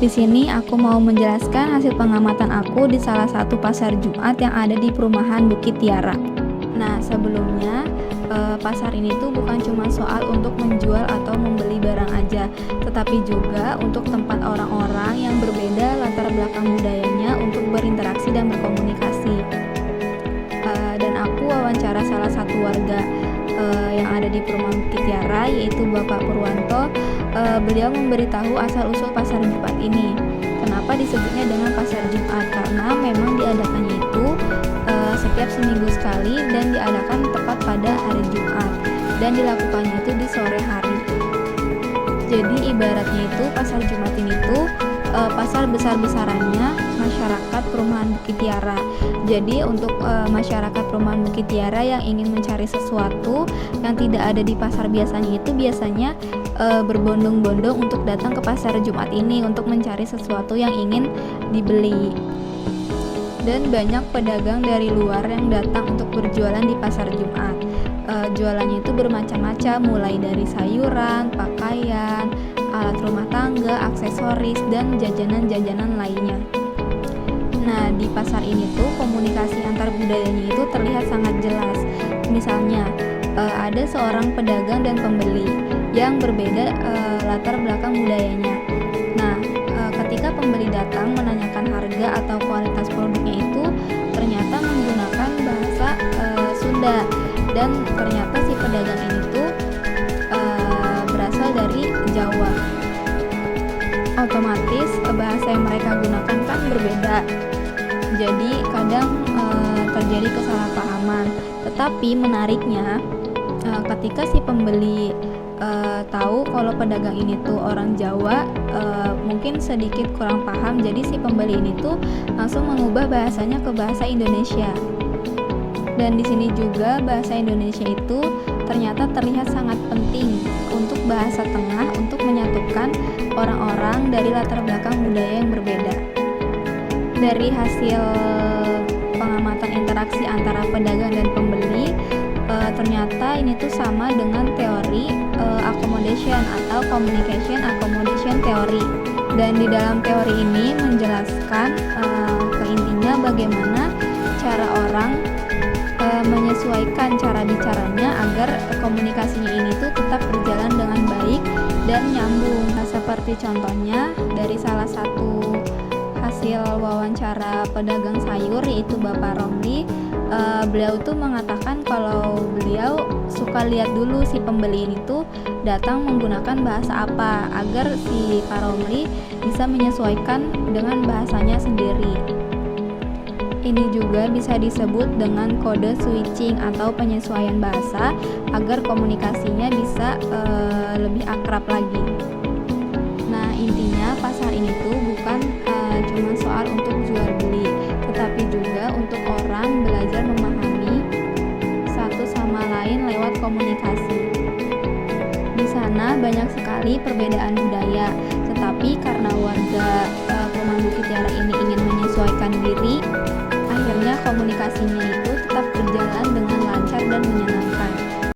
Di sini aku mau menjelaskan hasil pengamatan aku di salah satu pasar Jumat yang ada di perumahan Bukit Tiara. Nah, sebelumnya pasar ini tuh bukan cuma soal untuk menjual atau membeli barang aja, tetapi juga untuk tempat orang-orang yang berbeda latar belakang budayanya untuk berinteraksi dan berkomunikasi. Dan aku wawancara salah satu warga yang ada di perumahan Bukit Tiara, yaitu Bapak Purwanto. Beliau memberitahu asal-usul pasar Jumat ini. Kenapa disebutnya dengan pasar Jumat? Karena memang diadakannya itu setiap seminggu sekali dan diadakan tepat pada hari Jumat dan dilakukannya itu di sore hari. Jadi ibaratnya itu pasar Jumat ini tuh pasar besar-besarannya masyarakat perumahan Bukit Tiara. Jadi untuk masyarakat perumahan Bukit Tiara yang ingin mencari sesuatu yang tidak ada di pasar biasanya itu biasanya berbondong-bondong untuk datang ke pasar Jumat ini untuk mencari sesuatu yang ingin dibeli. Dan banyak pedagang dari luar yang datang untuk berjualan di pasar Jumat. Jualannya itu bermacam-macam, mulai dari sayuran, pakaian, alat rumah tangga, aksesoris, dan jajanan-jajanan lainnya. Nah, di pasar ini tuh komunikasi antar budayanya itu terlihat sangat jelas. Misalnya, ada seorang pedagang dan pembeli yang berbeda latar belakang budayanya. Nah, ketika pembeli datang menanyakan harga atau kualitas produknya itu ternyata menggunakan bahasa Sunda, dan ternyata si pedagang ini tuh berasal dari Jawa. Otomatis bahasa yang mereka gunakan kan berbeda, jadi kadang terjadi kesalahpahaman. Tetapi menariknya, ketika si pembeli tahu kalau pedagang ini tuh orang Jawa, mungkin sedikit kurang paham, jadi si pembeli ini tuh langsung mengubah bahasanya ke bahasa Indonesia. Dan di sini juga bahasa Indonesia itu ternyata terlihat sangat penting untuk bahasa tengah untuk menyatukan orang-orang dari latar belakang budaya yang berbeda. Dari hasil pengamatan interaksi antara pedagang dan pembeli, ternyata ini tuh sama dengan teori accommodation atau communication accommodation theory. Dan di dalam teori ini menjelaskan ke intinya bagaimana cara orang menyesuaikan cara bicaranya agar komunikasinya ini tuh tetap berjalan dengan baik dan nyambung. Nah, seperti contohnya dari salah satu hasil wawancara pedagang sayur, yaitu Bapak Romli. Beliau tuh mengatakan kalau beliau suka lihat dulu si pembeli ini tuh datang menggunakan bahasa apa agar si Pak Romli bisa menyesuaikan dengan bahasanya sendiri. Ini juga bisa disebut dengan kode switching atau penyesuaian bahasa agar komunikasinya bisa lebih akrab lagi. Nah, intinya pasar ini tuh bukan cuma soal untuk jual beli, tetapi juga untuk orang belajar memahami satu sama lain lewat komunikasi. Di sana banyak sekali perbedaan budaya, tetapi karena warga perumahan Bukit Tiara ini ingin menyesuaikan diri, akhirnya komunikasinya itu tetap berjalan dengan lancar dan menyenangkan.